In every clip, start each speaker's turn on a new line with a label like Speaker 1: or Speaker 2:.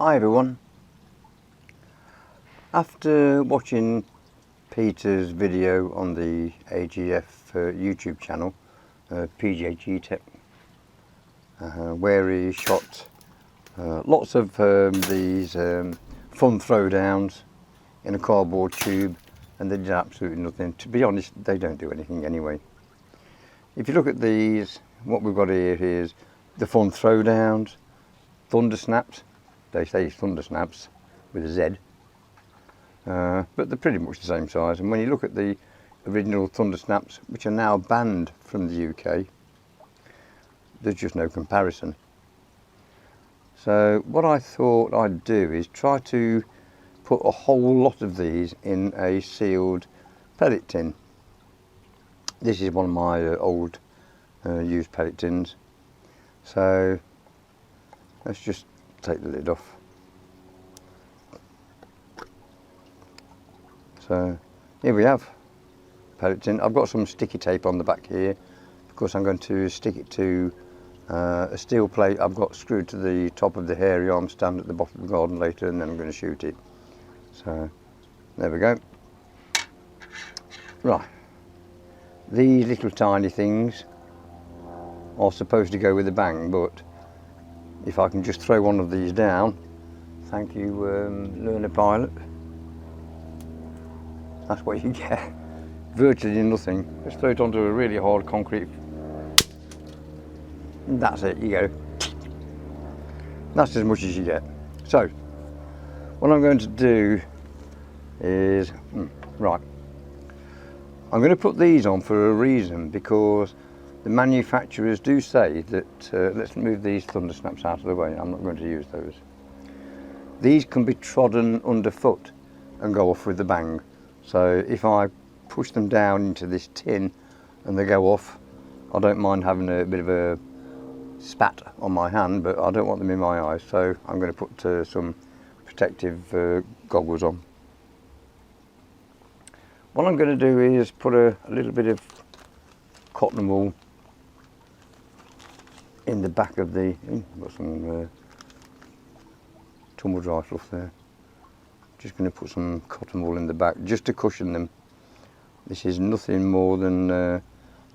Speaker 1: Hi everyone. After watching Peter's video on the AGF YouTube channel, PJG Tech, where he shot lots of these fun throwdowns in a cardboard tube, and they did absolutely nothing. To be honest, they don't do anything anyway. If you look at these, what we've got here is the fun throwdowns, thunder snaps. They say thunder snaps with a Z, but they're pretty much the same size. And when you look at the original thunder snaps, which are now banned from the UK, there's just no comparison. So what I thought I'd do is try to put a whole lot of these in a sealed pellet tin. This is one of my old used pellet tins. So let's just take the lid off. So here we have pellet tin. I've got some sticky tape on the back here because I'm going to stick it to a steel plate I've got screwed to the top of the hairy arm stand at the bottom of the garden later, and then I'm going to shoot it. So there we go. Right, these little tiny things are supposed to go with a bang, but if I can just throw one of these down, thank you, learner pilot, that's what you get. Virtually nothing. Just throw it onto a really hard concrete. That's it, you go. That's as much as you get. So what I'm going to do is, right, I'm going to put these on for a reason, because the manufacturers do say that, let's move these thunder snaps out of the way, I'm not going to use those. These can be trodden underfoot and go off with a bang. So if I push them down into this tin and they go off, I don't mind having a bit of a spat on my hand, but I don't want them in my eyes, so I'm going to put some protective goggles on. What I'm going to do is put a little bit of cotton wool in the back of the, got some tumble dry fluff there. Just going to put some cotton wool in the back just to cushion them. This is nothing more than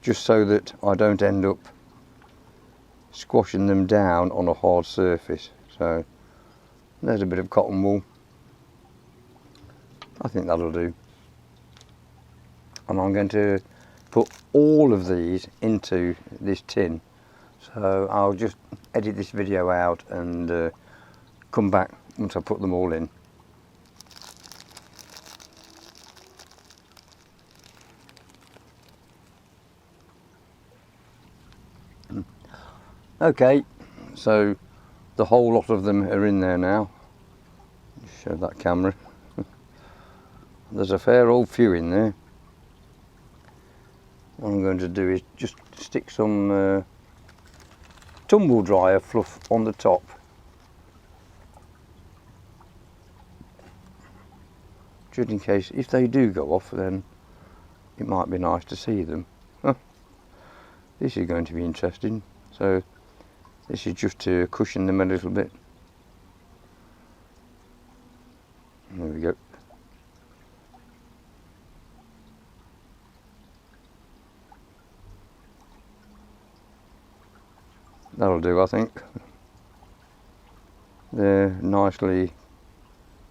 Speaker 1: just so that I don't end up squashing them down on a hard surface. So there's a bit of cotton wool. I think that'll do. And I'm going to put all of these into this tin. So I'll just edit this video out and come back once I put them all in. Okay, so the whole lot of them are in there now. Show that camera. There's a fair old few in there. What I'm going to do is just stick some tumble dryer fluff on the top. Just in case, if they do go off, then it might be nice to see them. This is going to be interesting. So this is just to cushion them a little bit. There we go. That'll do, I think. They're nicely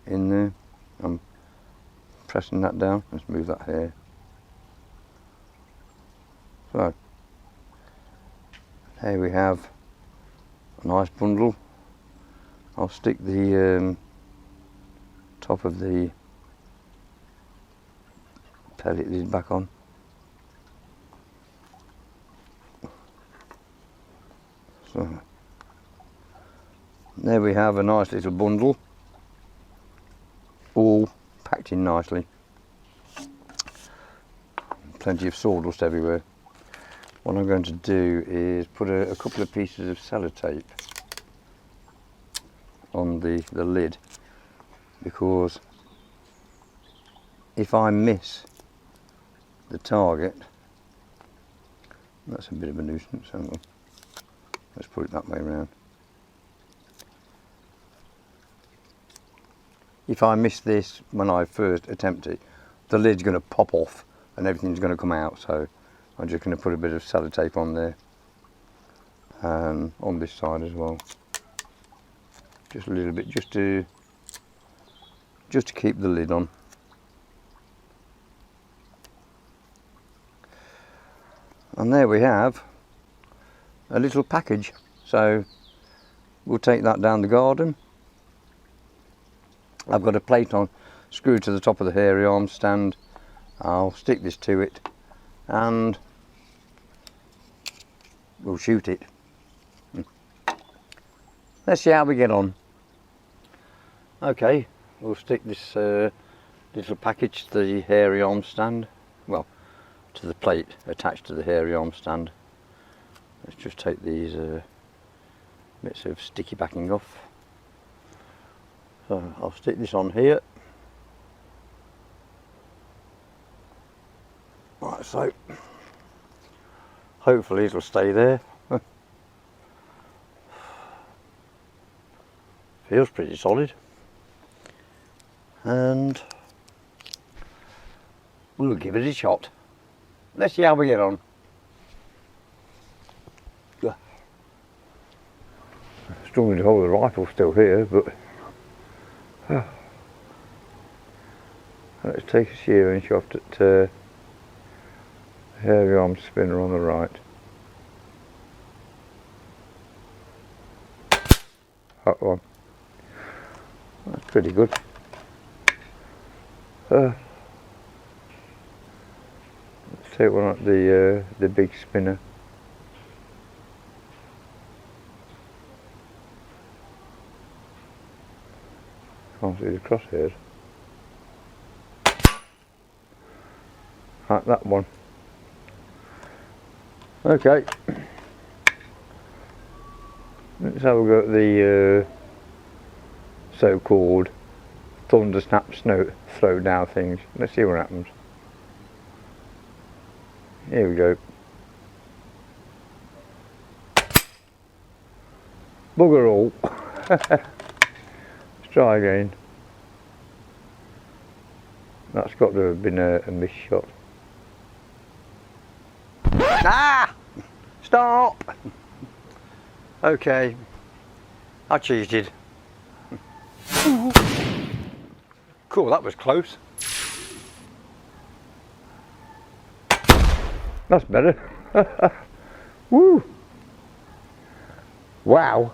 Speaker 1: in there. I'm pressing that down. Let's move that here. So here we have a nice bundle. I'll stick the top of the pellet lid back on. So there we have a nice little bundle, all packed in nicely. Plenty of sawdust everywhere. What I'm going to do is put a couple of pieces of sellotape on the lid, because if I miss the target, that's a bit of a nuisance. Hang on. Let's put it that way around. if I miss this when I first attempt it, the lid's going to pop off and everything's going to come out. So I'm just going to put a bit of sellotape on there, and on this side as well, just a little bit, just to keep the lid on. And there we have a little package. So we'll take that down the garden. I've got a plate on, screwed to the top of the hairy arm stand. I'll stick this to it and we'll shoot it. Let's see how we get on. Okay, we'll stick this little package to the hairy arm stand. Well, to the plate attached to the hairy arm stand. Let's just take these bits of sticky backing off. So I'll stick this on here. Right, so hopefully it'll stay there. Feels pretty solid. And we'll give it a shot. Let's see how we get on. Struggling to hold the rifle still here, but let's take a shearing shaft at the hairy arm spinner on the right. That one. That's pretty good. Let's take one at the big spinner. Can't see the crosshairs. Like that one. Okay. Let's have a go at the so-called thunder snap snow throw down things. Let's see what happens. Here we go. Bugger all. Let's try again. That's got to have been a miss shot. Ah! Stop! Okay, I cheated. Cool, that was close. That's better. Woo! Wow!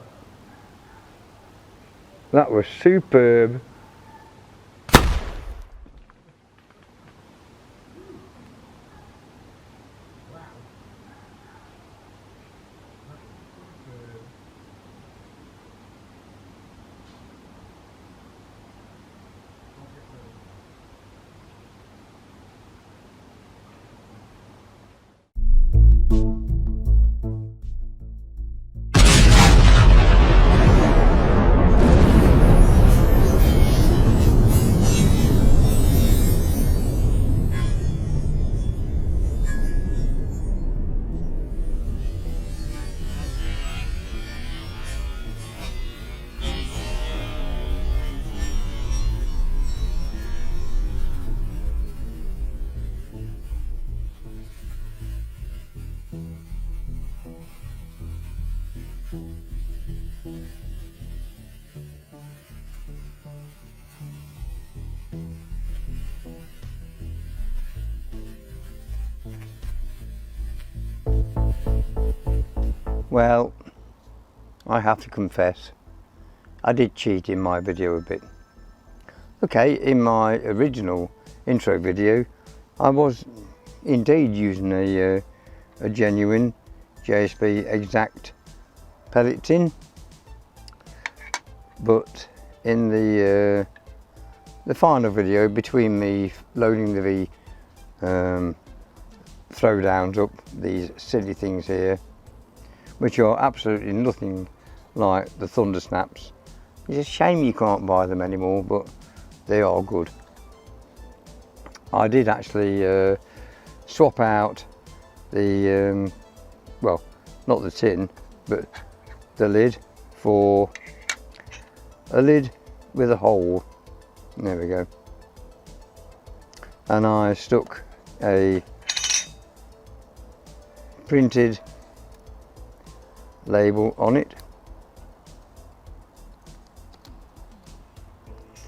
Speaker 1: That was superb. Well, I have to confess, I did cheat in my video a bit. Okay, in my original intro video, I was indeed using a genuine JSB exact pellet tin, but in the final video, between me loading the throwdowns up, these silly things here, which are absolutely nothing like the thunder snaps. It's a shame you can't buy them anymore, but they are good. I did actually swap out the, well, not the tin, but the lid for a lid with a hole. There we go. And I stuck a printed label on it.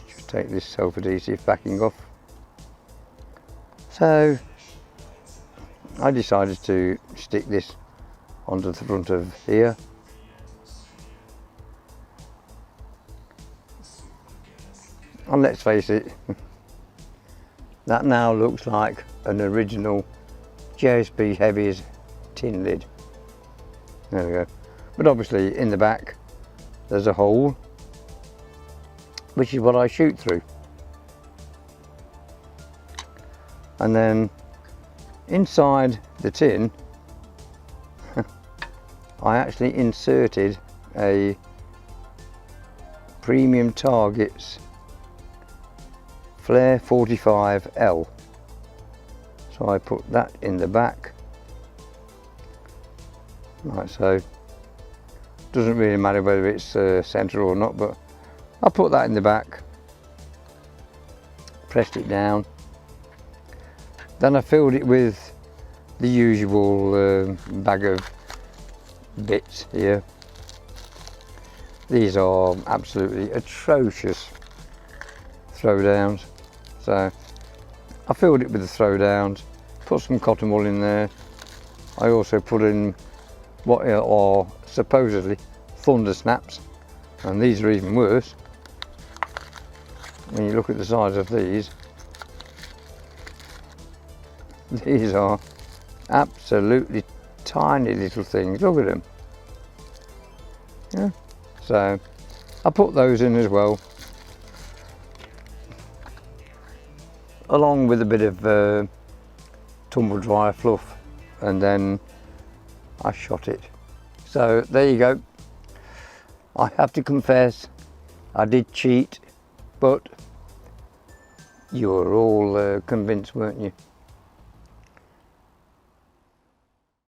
Speaker 1: Just take this self-adhesive backing off. So I decided to stick this onto the front of here. And let's face it, that now looks like an original JSB Heavies tin lid. There we go. But obviously in the back there's a hole, which is what I shoot through. And then inside the tin I actually inserted a Premium Targets Flare 45L. So I put that in the back. Right, so doesn't really matter whether it's centre or not, but I put that in the back, pressed it down, then I filled it with the usual bag of bits here. These are absolutely atrocious throwdowns, so I filled it with the throwdowns, put some cotton wool in there. I also put in what are supposedly thunder snaps, and these are even worse when you look at the size of these. These are absolutely tiny little things, look at them. Yeah. So I put those in as well, along with a bit of tumble dryer fluff, and then I shot it. So there you go. I have to confess, I did cheat, but you were all convinced, weren't you?